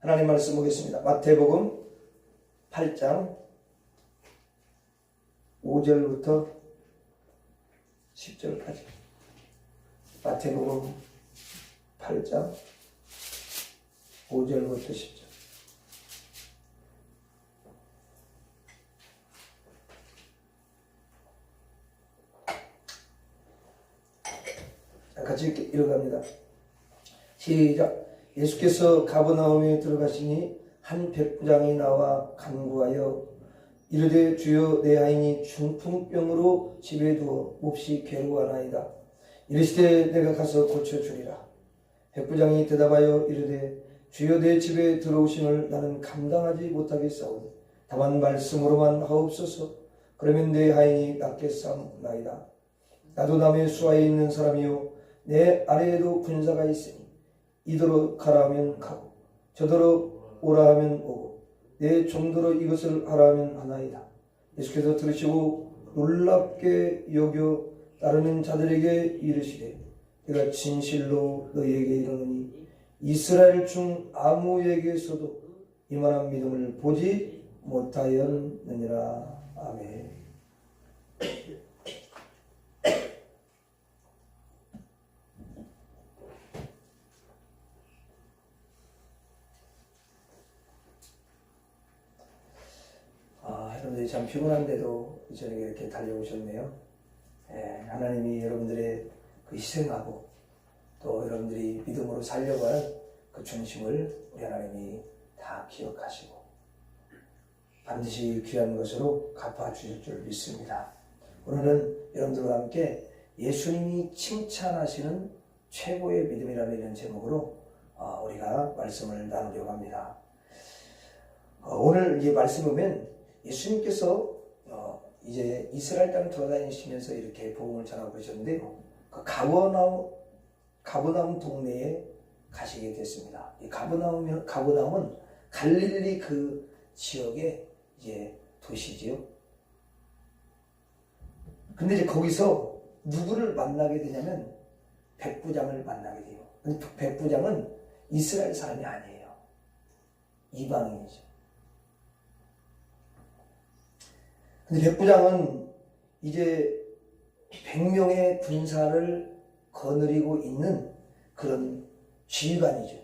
하나님 말씀 보겠습니다. 마태복음 8장 5절부터 10절까지. 마태복음 8장 5절부터 10절. 같이 읽어갑니다. 시작. 예수께서 가버나움에 들어가시니 한 백부장이 나와 간구하여 이르되 주여 내 아이니 중풍병으로 집에 두어 몹시 괴로워하나이다. 이르시되 내가 가서 고쳐주리라. 백부장이 대답하여 이르되 주여 내 집에 들어오심을 나는 감당하지 못하겠사오니 다만 말씀으로만 하옵소서. 그러면 내 아이니 낫겠사옵나이다. 나도 남의 수하에 있는 사람이요 내 아래에도 군사가 있으니 이더러 가라 하면 가고 저더러 오라 하면 오고 내 종더러 이것을 하라 하면 하나이다. 예수께서 들으시고 놀랍게 여겨 따르는 자들에게 이르시되 내가 진실로 너희에게 이르노니 이스라엘 중 아무에게서도 이만한 믿음을 보지 못하였느니라. 아멘. 여러분들이 참 피곤한데도 저녁에 이렇게 달려오셨네요. 하나님이 여러분들의 그 희생하고 또 여러분들이 믿음으로 살려고 하는 그 중심을 우리 하나님이 다 기억하시고 반드시 귀한 것으로 갚아주실 줄 믿습니다. 오늘은 여러분들과 함께 예수님이 칭찬하시는 최고의 믿음이라는 이런 제목으로 우리가 말씀을 나누려고 합니다. 오늘 이 말씀 보면 예수님께서 이제 이스라엘 땅을 돌아다니시면서 이렇게 복음을 전하고 그러셨는데요. 그 가버나움 동네에 가시게 됐습니다. 이 가버나움은 갈릴리 그 지역의 이제 도시지요. 근데 이제 거기서 누구를 만나게 되냐면 백부장을 만나게 돼요. 백부장은 이스라엘 사람이 아니에요. 이방인이죠. 근데 백부장은 이제 100명의 군사를 거느리고 있는 그런 지휘관이죠.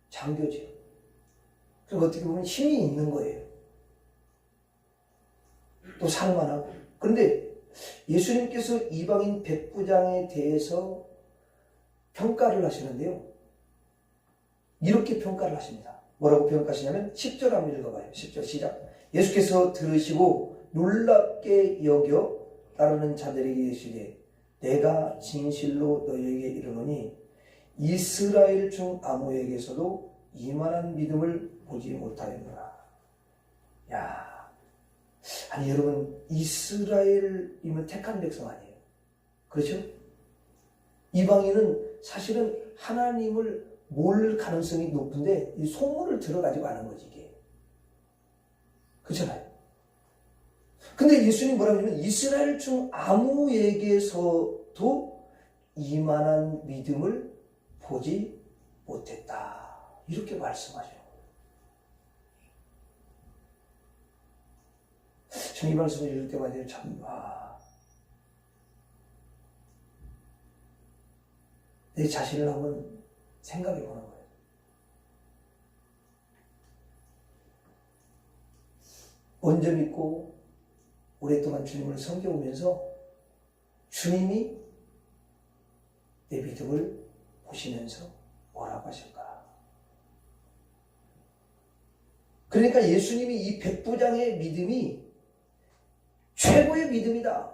장교죠. 그리고 어떻게 보면 힘이 있는 거예요. 또 살만하고. 그런데 예수님께서 이방인 백부장에 대해서 평가를 하시는데요. 이렇게 평가를 하십니다. 뭐라고 평가하시냐면 10절 한번 읽어봐요. 10절 시작. 예수께서 들으시고 놀랍게 여겨 따르는 자들에게 이르시되 내가 진실로 너희에게 이르노니 이스라엘 중 아무에게서도 이만한 믿음을 보지 못하였노라. 야, 아니 여러분 이스라엘이면 택한 백성 아니에요? 그렇죠? 이방인은 사실은 하나님을 모를 가능성이 높은데 이 소문을 들어가지고 아는 거지 이게. 그렇잖아요. 근데 예수님 뭐라고 하냐면 이스라엘 중 아무에게서도 이만한 믿음을 보지 못했다. 이렇게 말씀하셔요. 저는 이 말씀을 읽을 때마다 참 내 자신을 한번 생각해 보는 거예요. 먼저 믿고 오랫동안 주님을 섬겨오면서 주님이 내 믿음을 보시면서 뭐라고 하실까? 그러니까 예수님이 이 백부장의 믿음이 최고의 믿음이다.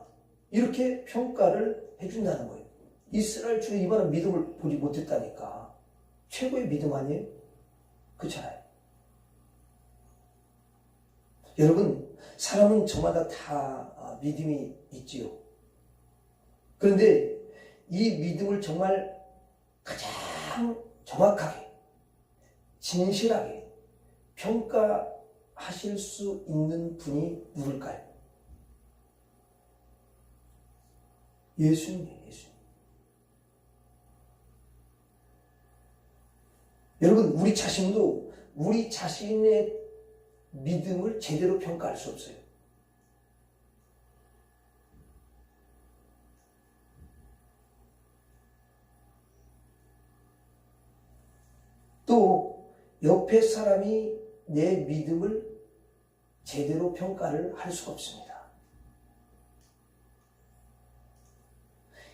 이렇게 평가를 해준다는 거예요. 이스라엘 중에 이만한 믿음을 보지 못했다니까. 최고의 믿음 아니에요? 그렇잖아요. 여러분, 사람은 저마다 다 믿음이 있지요. 그런데 이 믿음을 정말 가장 정확하게, 진실하게 평가하실 수 있는 분이 누굴까요? 예수님이에요, 예수님. 여러분, 우리 자신도 우리 자신의 믿음을 제대로 평가할 수 없어요. 또 옆에 사람이 내 믿음을 제대로 평가를 할 수가 없습니다.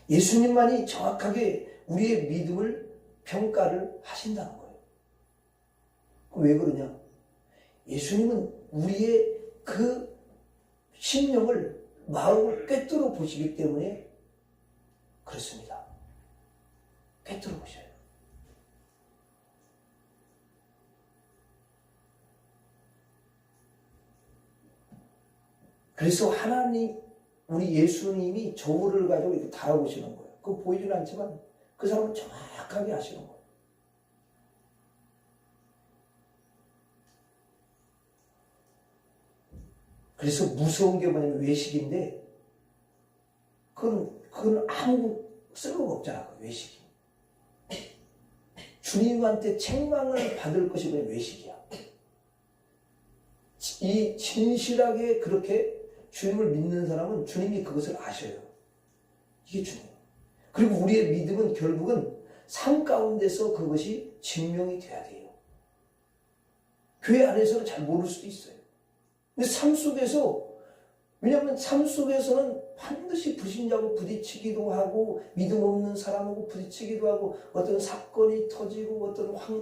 예수님만이 정확하게 우리의 믿음을 평가를 하신다는 거예요. 왜 그러냐? 예수님은 우리의 그 심령을, 마음을 꿰뚫어 보시기 때문에 그렇습니다. 꿰뚫어 보셔요. 그래서 하나님, 우리 예수님이 저울을 가지고 이렇게 달아보시는 거예요. 그거 보이지는 않지만 그 사람은 정확하게 하시는 거예요. 그래서 무서운 게 뭐냐면 외식인데, 그건 아무 쓸모가 없잖아, 그 외식이. 주님한테 책망을 받을 것이 뭐냐면 외식이야. 이 진실하게 그렇게 주님을 믿는 사람은 주님이 그것을 아셔요. 이게 중요해요. 그리고 우리의 믿음은 결국은 삶 가운데서 그것이 증명이 돼야 돼요. 교회 안에서는 잘 모를 수도 있어요. 근데 삶 속에서, 왜냐하면 삶 속에서는 반드시 불신자하고 부딪히기도 하고 믿음 없는 사람하고 부딪히기도 하고 어떤 사건이 터지고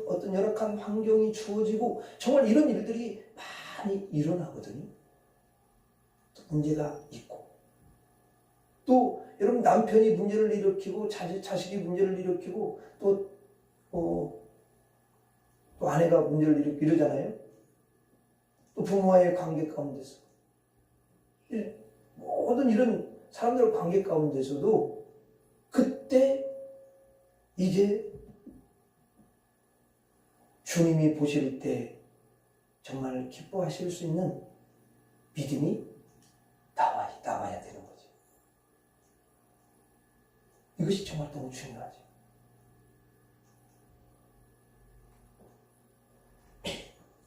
어떤 열악한 환경이 주어지고 정말 이런 일들이 많이 일어나거든요. 또 문제가 있고, 또 여러분 남편이 문제를 일으키고 자식이 문제를 일으키고 또 아내가 문제를 일으키고 이러잖아요. 또 부모와의 관계 가운데서 모든 이런 사람들의 관계 가운데서도 그때 이제 주님이 보실 때 정말 기뻐하실 수 있는 믿음이 나와야 되는 거죠. 이것이 정말 너무 중요하죠.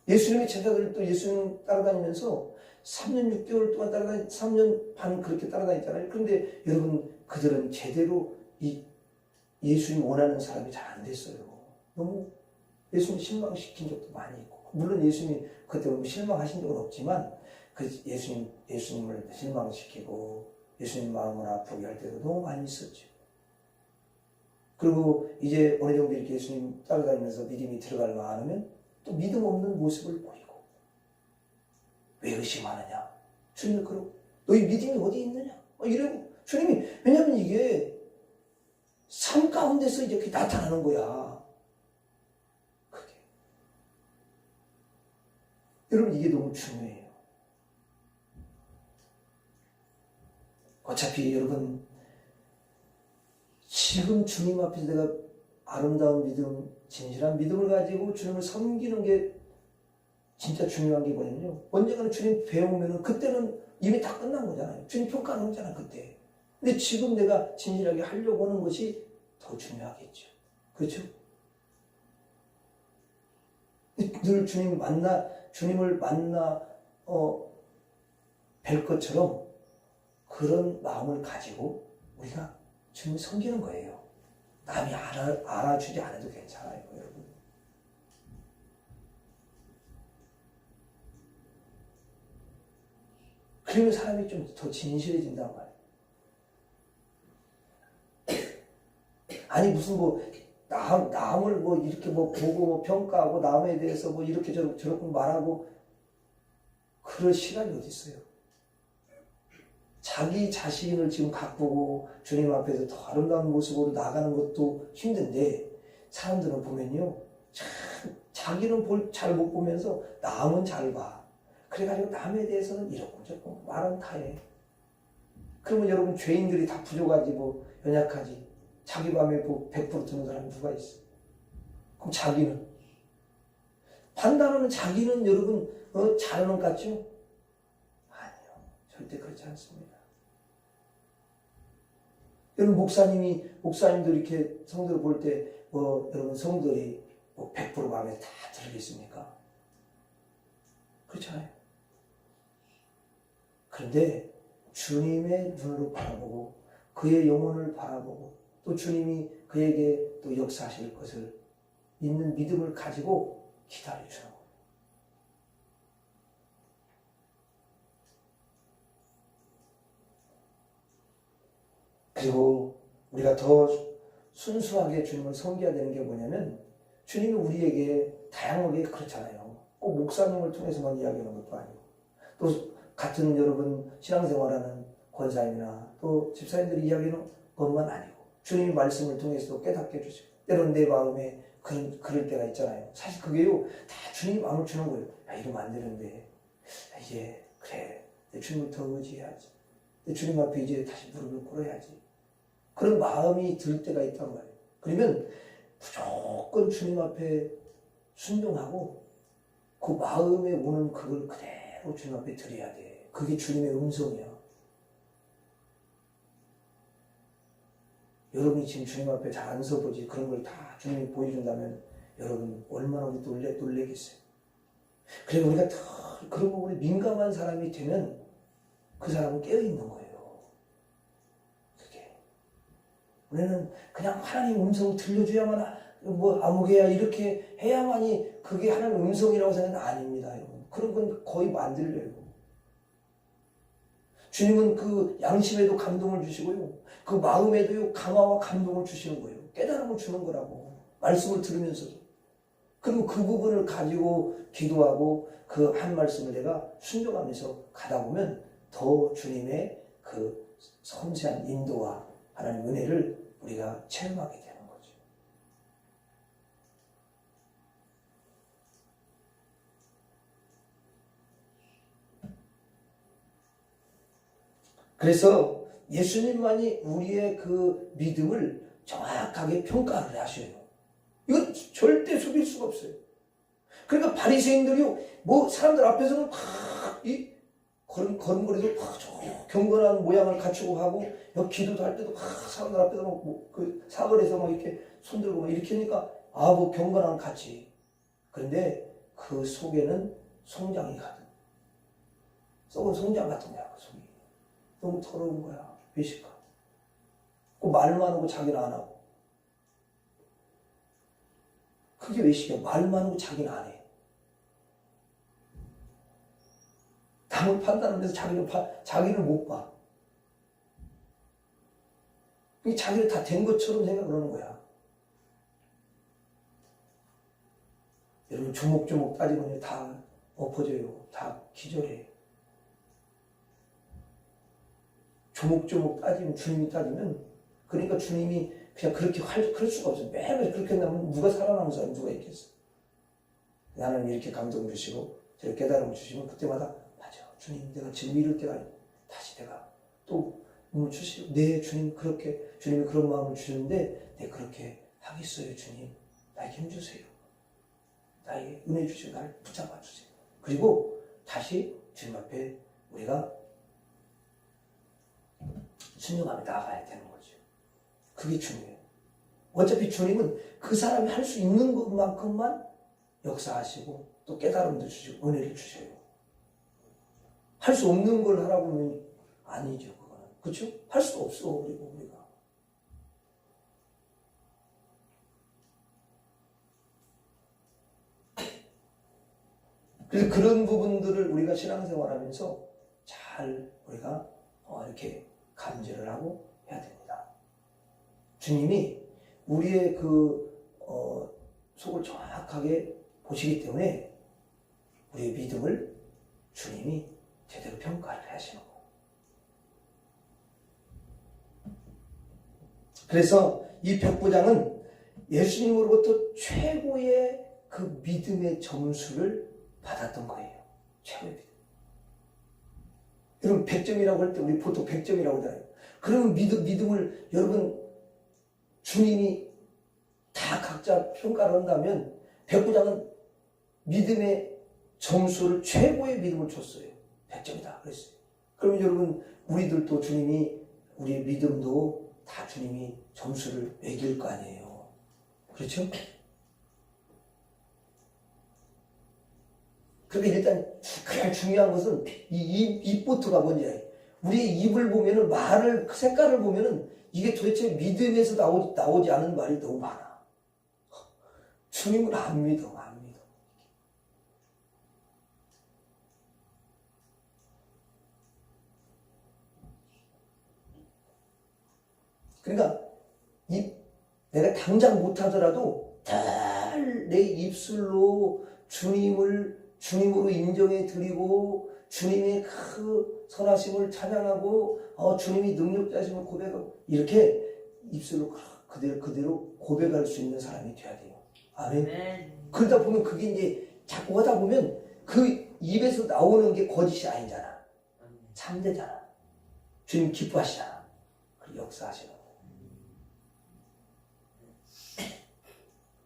예수님의 제자들, 또 예수님 따라다니면서 3년 6개월 동안 3년 반 그렇게 따라다녔잖아요. 그런데 여러분, 그들은 제대로 이 예수님 원하는 사람이 잘 안 됐어요. 너무 예수님 실망시킨 적도 많이 있고, 물론 예수님이 그때 실망하신 적은 없지만 그 예수님을 실망시키고 예수님 마음을 아프게 할 때도 너무 많이 있었죠. 그리고 이제 어느 정도 이렇게 예수님 따라다니면서 믿음이 들어갈 만하면 또 믿음 없는 모습을 보이고, 왜 의심하느냐? 주님이 그러고, 너희 믿음이 어디 있느냐? 이러고, 주님이, 왜냐하면 이게 삶 가운데서 이렇게 나타나는 거야. 그게. 여러분, 이게 너무 중요해요. 어차피 여러분, 지금 주님 앞에서 내가 아름다운 믿음, 진실한 믿음을 가지고 주님을 섬기는 게 진짜 중요한 게 뭐냐면요, 언젠가는 주님 배우면은 그때는 이미 다 끝난 거잖아요. 주님 평가하는 거잖아, 그때. 근데 지금 내가 진실하게 하려고 하는 것이 더 중요하겠죠. 그렇죠? 늘 주님을 만나 뵐 것처럼 그런 마음을 가지고 우리가 주님을 섬기는 거예요. 남이 알아주지 않아도 괜찮아요, 여러분. 그러면 사람이 좀 더 진실해진단 말이에요. 아니 무슨 남을 이렇게 보고 평가하고 남에 대해서 이렇게 저렇게 말하고 그럴 시간이 어디 있어요? 자기 자신을 지금 가꾸고 주님 앞에서 더 아름다운 모습으로 나가는 것도 힘든데, 사람들은 보면요, 참 자기는 잘 못 보면서 남은 잘 봐. 그래가지고 남에 대해서는 이렇고 저렇고 말은 다 해. 그러면 여러분, 죄인들이 다 부족하지 연약하지. 자기 맘에 100% 드는 사람이 누가 있어? 그럼 자기는? 판단하는 자기는 여러분 잘하는 것 같죠? 아니요, 절대 그렇지 않습니다. 여러분, 목사님도 이렇게 성도를 볼 때 여러분 성도들이 뭐 100% 마음에 다 들겠습니까? 그렇잖아요. 그런데 주님의 눈으로 바라보고 그의 영혼을 바라보고 또 주님이 그에게 또 역사하실 것을 있는 믿음을 가지고 기다려주는 거예요. 그리고 우리가 더 순수하게 주님을 섬겨야 되는 게 뭐냐면 주님이 우리에게 다양하게 그렇잖아요. 꼭 목사님을 통해서만 이야기하는 것도 아니고 또 같은 여러분 신앙생활하는 권사님이나 또 집사님들이 이야기하는 것만 아니고 주님이 말씀을 통해서도 깨닫게 해주시고 때로는 내 마음에 그럴 때가 있잖아요. 사실 그게요 다 주님이 마음을 주는 거예요. 야, 이러면 안 되는데 이제 그래 내 주님을 더 의지해야지. 내 주님 앞에 이제 다시 무릎을 꿇어야지. 그런 마음이 들 때가 있단 말이에요. 그러면 무조건 주님 앞에 순종하고 그 마음에 오는 그걸 그대로 주님 앞에 드려야 돼. 그게 주님의 음성이야. 여러분이 지금 주님 앞에 잘 안 서보지 그런 걸 다 주님이 보여준다면 여러분 얼마나 우리 놀래겠어요. 그리고 우리가 더 그런 부분에 민감한 사람이 되면 그 사람은 깨어있는 거예요. 그게 우리는 그냥 하나님 음성을 들려줘야만 뭐 아무개야 이렇게 해야만이 그게 하나님 음성이라고 생각은 아닙니다. 여러분. 그런 건 거의 안 들려요. 주님은 그 양심에도 감동을 주시고요. 그 마음에도 강화와 감동을 주시는 거예요. 깨달음을 주는 거라고. 말씀을 들으면서도. 그리고 그 부분을 가지고 기도하고 그 한 말씀을 내가 순종하면서 가다 보면 더 주님의 그 섬세한 인도와 하나님 은혜를 우리가 체험하게 되는 거죠. 그래서 예수님만이 우리의 그 믿음을 정확하게 평가를 하셔요. 이건 절대 속일 수가 없어요. 그러니까 바리새인들이요, 뭐 사람들 앞에서는 막 걸음걸이도 막 경건한 모양을 갖추고 하고, 여기 기도도 할 때도 막 사람들 앞에서 막 그 사거리에서 막 이렇게 손들고 막 이렇게 하니까 뭐 경건한 같이. 그런데 그 속에는 송장이 가득. 썩은 송장 같은 거야, 그 속이. 너무 더러운 거야, 외식하고. 그 말만 하고 자기는 안 하고. 그게 외식이야. 말만 하고 자기는 안 해. 남을 판단하면서 자기를 못 봐. 자기를 다 된 것처럼 생각을 하는 거야. 여러분 조목조목 따지면 다 엎어져요. 다 기절해. 조목조목 따지면 주님이 따지면 그러니까 주님이 그냥 그렇게 그럴 수가 없어요. 매일 그렇게 한다면 누가 살아남은 사람이 누가 있겠어. 하나님 이렇게 감동 주시고 저렇게 깨달음을 주시면 그때마다 맞아. 주님 내가 지금 이럴 때가 다시 내가 또 주시고 네 주님 그렇게 주님이 그런 마음을 주셨는데 네 그렇게 하겠어요 주님. 나에게 힘주세요. 나에게 은혜 주시고 나를 붙잡아 주세요. 그리고 다시 주님 앞에 우리가 순종하며 나아가야 되는 거죠. 그게 중요해요. 어차피 주님은 그 사람이 할 수 있는 것만큼만 역사하시고 또 깨달음도 주시고 은혜를 주셔요. 할 수 없는 걸 하라고 하면 아니죠. 그거는. 그렇죠? 할 수 없어. 그리고 우리가. 그래서 그런 부분들을 우리가 신앙생활하면서 잘 우리가 이렇게 감지를 하고 해야 됩니다. 주님이 우리의 속을 정확하게 보시기 때문에 우리의 믿음을 주님이 제대로 평가를 하시는 거예요. 그래서 이 백부장은 예수님으로부터 최고의 그 믿음의 점수를 받았던 거예요. 최고의 믿음. 여러분 100점이라고 할 때 우리 보통 100점이라고 하잖아요. 그러면 믿음을 여러분 주님이 다 각자 평가를 한다면 백부장은 믿음의 점수를 최고의 믿음을 줬어요. 100점이다 그랬어요. 그러면 여러분 우리들도 주님이 우리의 믿음도 다 주님이 점수를 매길 거 아니에요. 그렇죠? 그러니까 일단 가장 중요한 것은 이 입부터가 뭔지 알아요. 우리의 입을 보면은 말을 그 색깔을 보면은 이게 도대체 믿음에서 나오지 않은 말이 너무 많아. 주님을 안 믿어. 그러니까 내가 당장 못하더라도 잘 내 입술로 주님으로 인정해 드리고 주님의 그 선하심을 찬양하고 주님이 능력자심을 고백하고 이렇게 입술로 그대로 고백할 수 있는 사람이 돼야 돼요. 아멘. 그러다 보면 그게 이제 자꾸 하다 보면 그 입에서 나오는 게 거짓이 아니잖아. 참되잖아. 주님 기뻐하시잖아. 그 역사하시는 거예요.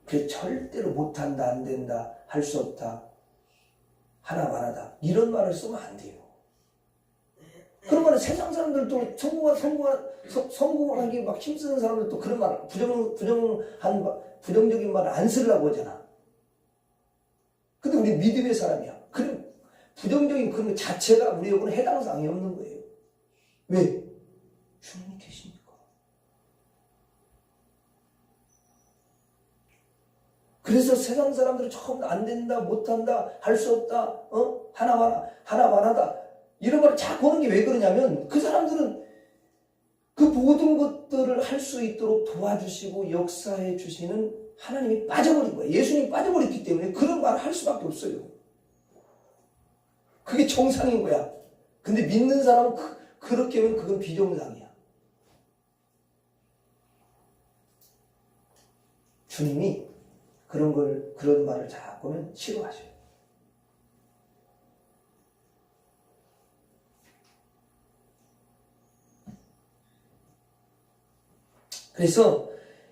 그래서 절대로 못한다, 안 된다, 할 수 없다, 하나 말하다 이런 말을 쓰면 안 돼요. 그러면 세상 사람들도 성공하기 막 힘쓰는 사람들도 그런 말, 부정적인 말을 안 쓰려고 하잖아. 근데 우리 믿음의 사람이야. 그럼 부정적인 그런 자체가 우리하고는 해당 사항이 없는 거예요. 왜? 주님이 계시니까. 그래서 세상 사람들은 처음 안 된다, 못한다, 할 수 없다, 하나 말하다 이런 말을 자꾸 하는 게 왜 그러냐면 그 사람들은 그 모든 것들을 할 수 있도록 도와주시고 역사해 주시는 하나님이 빠져버린 거예요. 예수님이 빠져버렸기 때문에 그런 말을 할 수밖에 없어요. 그게 정상인 거야. 근데 믿는 사람은 그렇게 하면 그건 비정상이야. 주님이 그런 말을 자꾸 하면 싫어하셔요. 그래서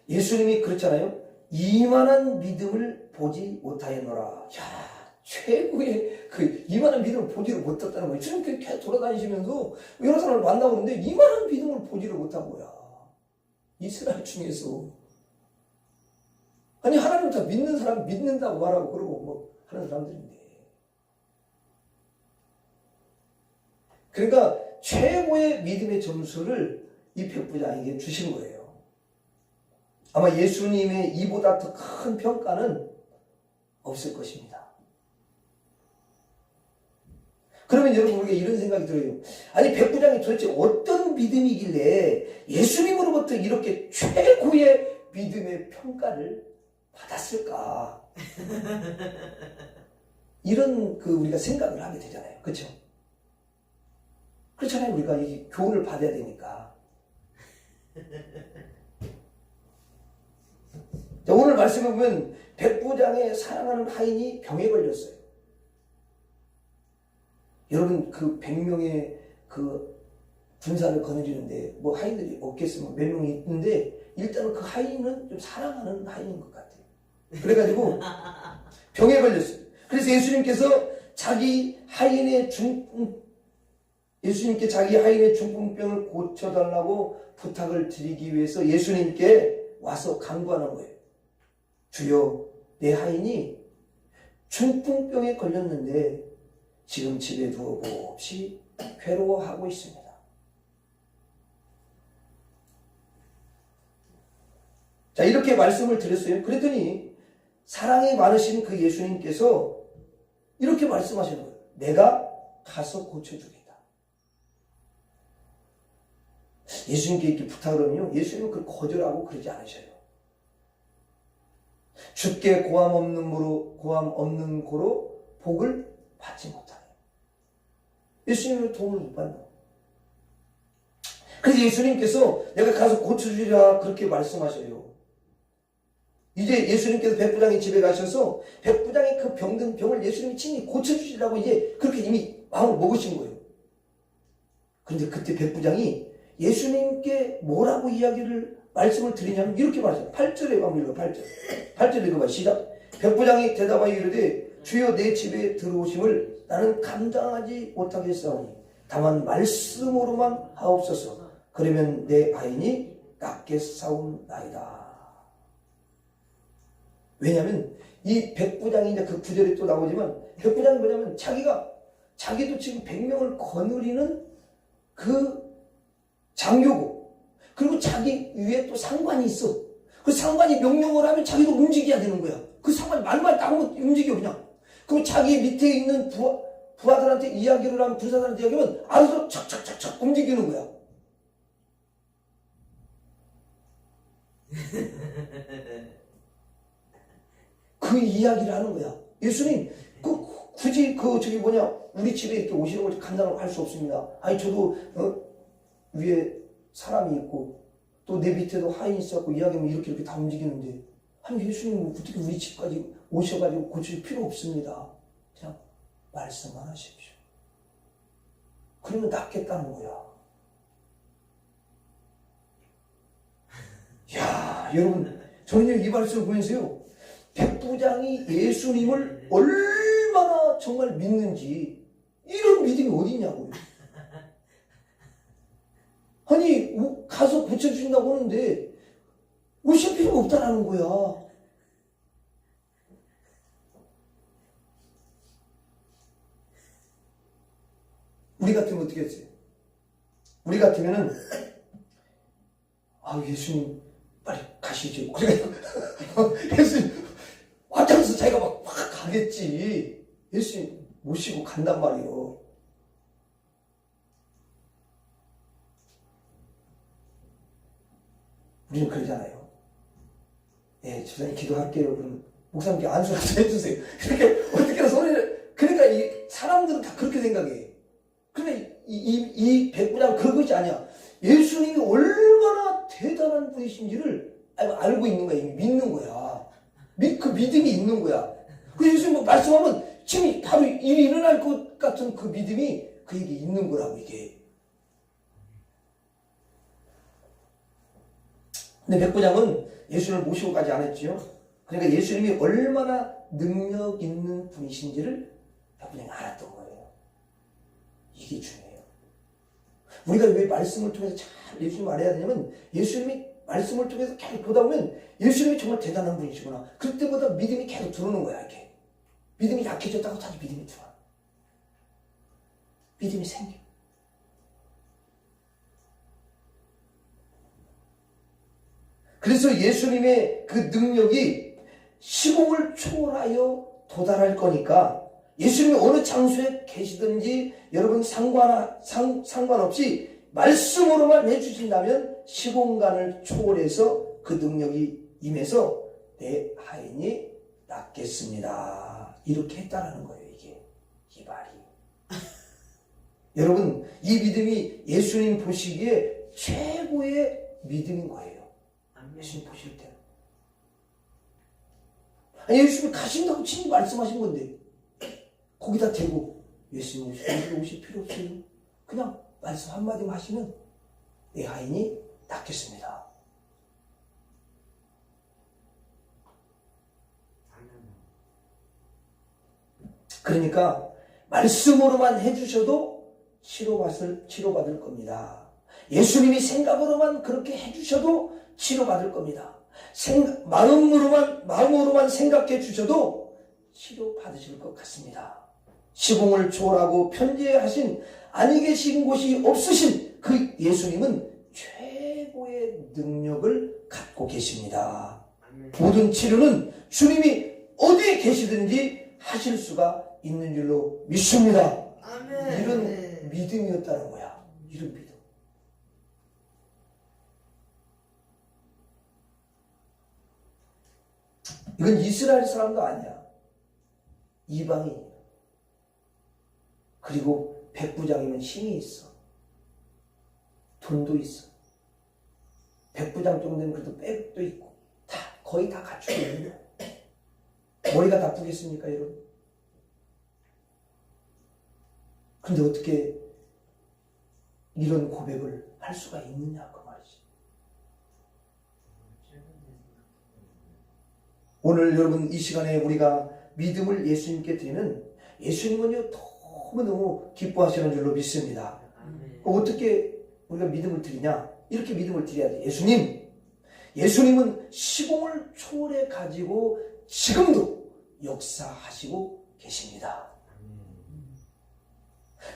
예수님이 그렇잖아요. 이만한 믿음을 보지 못하였노라. 야, 최고의 이만한 믿음을 보지를 못했다는 거예요. 주님께 계속 돌아다니시면서 여러 사람을 만나고 있는데 이만한 믿음을 보지를 못한 거야. 이스라엘 중에서. 아니 하나님 다 믿는 사람 믿는다고 말하고 그러고 뭐 하는 사람들인데. 그러니까 최고의 믿음의 점수를 이 백부장에게 주신 거예요. 아마 예수님의 이보다 더 큰 평가는 없을 것입니다. 그러면 여러분 우리가 이런 생각이 들어요. 아니 백부장이 도대체 어떤 믿음이길래 예수님으로부터 이렇게 최고의 믿음의 평가를 받았을까? 이런 우리가 생각을 하게 되잖아요. 그렇죠? 그렇잖아요. 우리가 이 교훈을 받아야 되니까. 자, 오늘 말씀에 보면 백부장의 사랑하는 하인이 병에 걸렸어요. 여러분 그 100명의 그 군사를 거느리는데 뭐 하인들이 없겠으면 몇 명이 있는데 일단은 그 하인은 좀 사랑하는 하인인 것 같아요. 그래가지고 병에 걸렸어요. 그래서 예수님께 자기 하인의 중풍병을 고쳐달라고 부탁을 드리기 위해서 예수님께 와서 간구하는 거예요. 주여, 내 하인이 중풍병에 걸렸는데 지금 집에 두어보 없이 괴로워하고 있습니다. 자, 이렇게 말씀을 드렸어요. 그랬더니 사랑이 많으신 그 예수님께서 이렇게 말씀하시는 거예요. 내가 가서 고쳐주겠다. 예수님께 이렇게 부탁을 하면요, 예수님은 그걸 거절하고 그러지 않으셔요. 주께 고함 없는 고로 복을 받지 못하네. 예수님은 도움을 못 받는 거예요. 그래서 예수님께서 내가 가서 고쳐주리라 그렇게 말씀하셔요. 이제 예수님께서 백부장의 집에 가셔서 백부장의 그 병든 병을 예수님이 친히 고쳐주시라고 이제 그렇게 이미 마음을 먹으신 거예요. 그런데 그때 백부장이 예수님께 뭐라고 말씀을 드리냐면 이렇게 말했어요. 8절에 가면 읽어. 8절 읽어봐. 시작. 백부장이 대답하여 이르되 주여 내 집에 들어오심을 나는 감당하지 못하겠사오니 다만 말씀으로만 하옵소서. 그러면 내 아인이 낫겠사옵나이다. 왜냐하면 이 백부장이 이제 그 구절에 또 나오지만, 백부장이 뭐냐면 자기도 지금 100명을 거느리는 그 장교고, 그리고 자기 위에 또 상관이 있어. 그 상관이 명령을 하면 자기도 움직여야 되는 거야. 그 상관이 말만 딱 하면 움직여, 그냥. 그럼 자기 밑에 있는 부하들한테 이야기를 하면, 부사들한테 이야기하면 알아서 착착착착 움직이는 거야. 그 이야기를 하는 거야. 예수님, 굳이 우리 집에 이렇게 오시는 걸 감당을 할 수 없습니다. 아니, 저도, 위에 사람이 있고, 또 내 밑에도 하인이 있어갖고 이야기하면 이렇게 다 움직이는데, 아니, 예수님, 어떻게 우리 집까지 오셔가지고 고칠 필요 없습니다. 그냥 말씀만 하십시오. 그러면 낫겠다는 거야. 야, 여러분, 저는 이 말씀을 보면서요, 백부장이 예수님을 얼마나 정말 믿는지, 이런 믿음이 어디 있냐고요. 아니, 가서 고쳐주신다고 하는데 오실 필요가 없다라는 거야. 우리 같으면 어떻게 했어요? 우리 같으면은, 예수님 빨리 가시죠. 그래가지고 예수님 화장해서 자기가 막 가겠지. 예수님 모시고 간단 말이에요. 우리는 그러잖아요. 예, 집사님 기도할게요. 그럼 목사님께 안수라도 해주세요. 이렇게 어떻게든 소리를. 그러니까 이 사람들은 다 그렇게 생각해. 근데 이 백부장 그것이 아니야. 예수님이 얼마나 대단한 분이신지를 알고 있는 거야. 이미 믿는 거야. 그 믿음이 있는 거야. 그 예수님 말씀하면 지금 바로 일이 일어날 것 같은 그 믿음이 그에게 있는 거라고, 이게. 근데 백부장은 예수님을 모시고 가지 않았지요. 그러니까 예수님이 얼마나 능력 있는 분이신지를 백부장이 알았던 거예요. 이게 중요해요. 우리가 왜 말씀을 통해서 잘 예수님을 알아야 되냐면, 예수님이 말씀을 통해서 계속 보다 보면 예수님이 정말 대단한 분이시구나. 그때보다 믿음이 계속 들어오는 거야, 이렇게. 믿음이 약해졌다고 다시 믿음이 들어와. 믿음이 생겨. 그래서 예수님의 그 능력이 시공을 초월하여 도달할 거니까, 예수님이 어느 장소에 계시든지 여러분 상관없이 말씀으로만 해주신다면 시공간을 초월해서 그 능력이 임해서 내 하인이 낫겠습니다. 이렇게 했다라는 거예요, 이 말이. 여러분, 이 믿음이 예수님 보시기에 최고의 믿음인 거예요. 예수님 보실 때. 아니, 예수님이 가신다고 친히 말씀하신 건데, 거기다 대고, 예수님 오실 필요 없어요. 그냥 말씀 한마디만 하시면 내 하인이 낫겠습니다. 그러니까 말씀으로만 해주셔도 치료받을 겁니다. 예수님이 생각으로만 그렇게 해주셔도 치료받을 겁니다. 마음으로만 생각해 주셔도 치료받으실 것 같습니다. 시공을 초월하고 편재하신, 아니 계신 곳이 없으신 그 예수님은 최고의 능력을 갖고 계십니다. 모든 치료는 주님이 어디에 계시든지 하실 수가 있는 줄로 믿습니다. 이런 믿음이었다는 거야. 이런 믿음. 이건 이스라엘 사람도 아니야. 이방인이야. 그리고 백부장이면 힘이 있어. 돈도 있어. 백부장 정도는 그래도 백도 있고 거의 다 갖추고 있는 거야. 머리가 나쁘겠습니까, 여러분? 근데 어떻게 이런 고백을 할 수가 있느냐, 그 말이지. 오늘 여러분 이 시간에 우리가 믿음을 예수님께 드리면 예수님은요 너무너무 기뻐하시는 줄로 믿습니다. 어떻게 우리가 믿음을 드리냐? 이렇게 믿음을 드려야 돼. 예수님은 시공을 초월해 가지고 지금도 역사하시고 계십니다.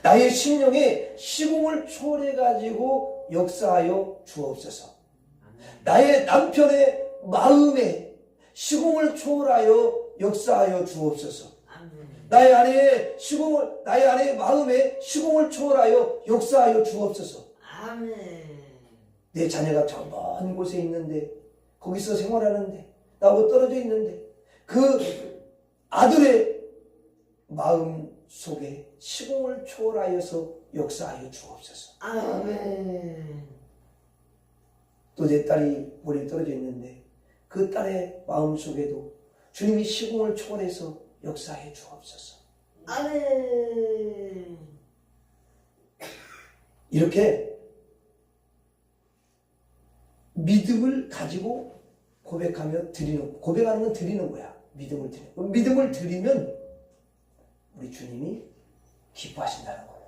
나의 심령에 시공을 초월해가지고 역사하여 주옵소서. 나의 남편의 마음에 시공을 초월하여 역사하여 주옵소서. 나의 아내의 마음에 시공을 초월하여 역사하여 주옵소서. 내 자녀가 저 먼 곳에 있는데, 거기서 생활하는데, 나하고 떨어져 있는데, 그 아들의 마음 속에 시공을 초월하여서 역사하여 주옵소서. 또 내 딸이 멀리 떨어져 있는데 그 딸의 마음 속에도 주님이 시공을 초월해서 역사해 주옵소서. 이렇게 믿음을 가지고 고백하며 고백하는 건 드리는 거야. 믿음을 드리는 거야. 믿음을 드리면 우리 주님이 기뻐하신다는 거예요.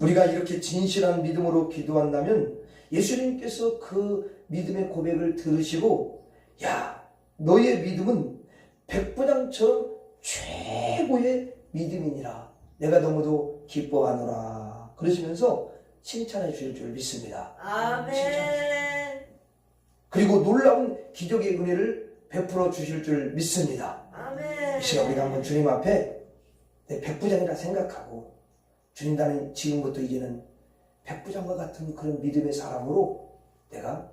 우리가 이렇게 진실한 믿음으로 기도한다면 예수님께서 그 믿음의 고백을 들으시고, 야, 너의 믿음은 백부장처럼 최고의 믿음이니라. 내가 너무도 기뻐하노라. 그러시면서 칭찬해 주실 줄 믿습니다. 아멘. 그리고 놀라운 기적의 은혜를 베풀어 주실 줄 믿습니다. 아멘. 이 시간 우리가 한번 주님 앞에 내 백부장이라 생각하고, 주님, 나는 지금부터 이제는 백부장과 같은 그런 믿음의 사람으로 내가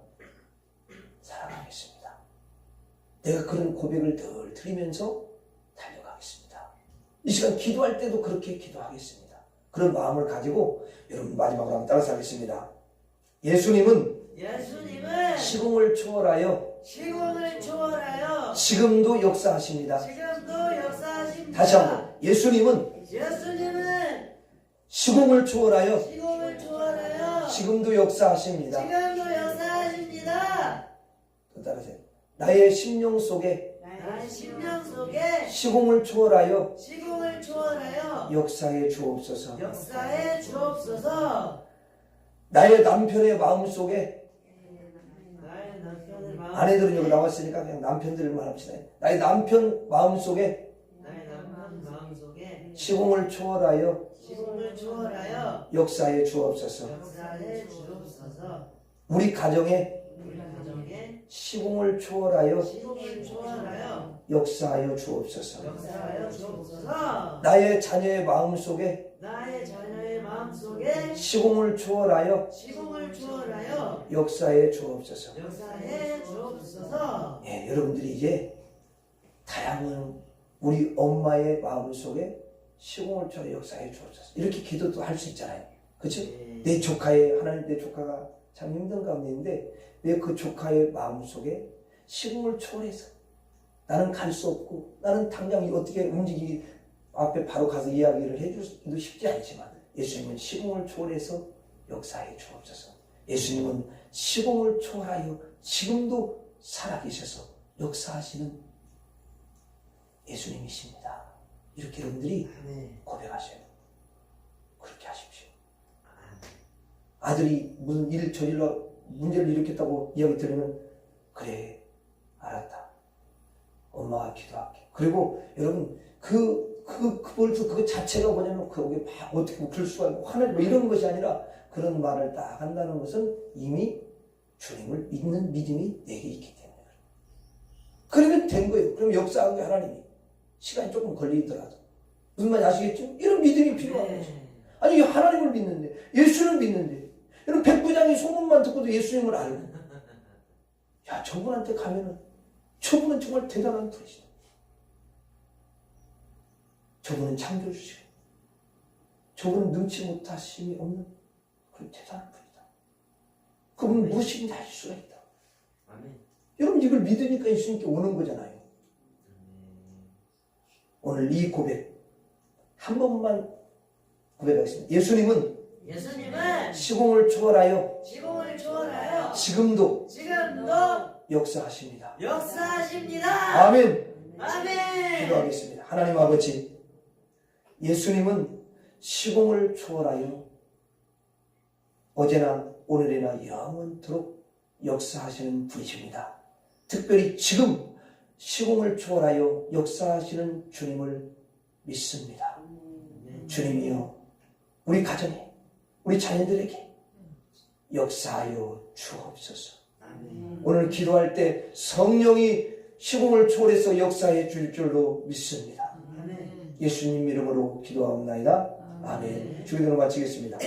살아가겠습니다. 내가 그런 고백을 늘 드리면서 달려가겠습니다. 이 시간 기도할 때도 그렇게 기도하겠습니다. 그런 마음을 가지고 여러분 마지막으로 한번 따라서 하겠습니다. 예수님은 시공을 초월하여 지금도 역사하십니다. 다시 한번, 예수님은 시공을 초월하여 지금도 역사하십니다. 또 따라하세요. 나의 심령 속에 시공을 초월하여 역사해 주옵소서. 나의 남편의 마음 속에, 아내들은 여기 나왔으니까 그냥 남편들만 합시다. 나의 남편 마음 속에 시공을 초월하여 역사해 주옵소서. 우리 가정에 시공을 초월하여 역사하여 주옵소서. 나의 자녀의 마음 속에 시공을 초월하여 역사해 주옵소서. 예, 여러분들이 이제 다양한 우리 엄마의 마음 속에 시공을 초월해 역사해 주옵소서. 이렇게 기도도 할 수 있잖아요. 그치? 내 조카의, 하나님, 내 조카가 참 힘든 가운데인데 왜 그 조카의 마음속에 시공을 초월해서 나는 갈 수 없고, 나는 당장 어떻게 움직이기 앞에 바로 가서 이야기를 해주기도 쉽지 않지만 예수님은 시공을 초월해서 역사해 주옵소서. 예수님은 시공을 초월하여 지금도 살아계셔서 역사하시는 예수님이십니다. 이렇게 여러분들이 고백하셔요. 그렇게 하십시오. 아들이 무슨 일을 저질러 문제를 일으켰다고 이야기 들으면, 그래, 알았다, 엄마가 기도할게. 그리고 여러분 벌써 그 자체가 뭐냐면 그게 막 어떻게 웃길 수가 있고 화낼 뭐 이런 것이 아니라, 그런 말을 딱 한다는 것은 이미 주님을 믿는 믿음이 내게 있기 때문에 그러면 된 거예요. 그럼 역사한 게 하나님이 시간이 조금 걸리더라도. 무슨 말인지 아시겠죠? 이런 믿음이 필요한 거죠. 아니, 하나님을 믿는데, 예수를 믿는데, 여러분 백부장이 소문만 듣고도 예수님을 알고, 야, 저분한테 가면은 저분은 정말 대단한 분이시다. 저분은 창조주시고 저분은 능치 못하심이 없는 그런 대단한 분이다. 그분은 무엇이든지 하실 수가 있다. 아멘. 여러분 이걸 믿으니까 예수님께 오는 거잖아요. 오늘 이 고백 한 번만 고백하겠습니다. 예수님은 시공을 초월하여 지금도 역사하십니다. 아멘. 기도하겠습니다. 하나님 아버지, 예수님은 시공을 초월하여 어제나 오늘이나 영원토록 역사하시는 분이십니다. 특별히 지금 시공을 초월하여 역사하시는 주님을 믿습니다. 주님이여 우리 가정에 우리 자녀들에게 역사하여 주옵소서. 오늘 기도할 때 성령이 시공을 초월해서 역사해 줄 줄로 믿습니다. 예수님 이름으로 기도하옵나이다. 아멘. 주기도로 마치겠습니다.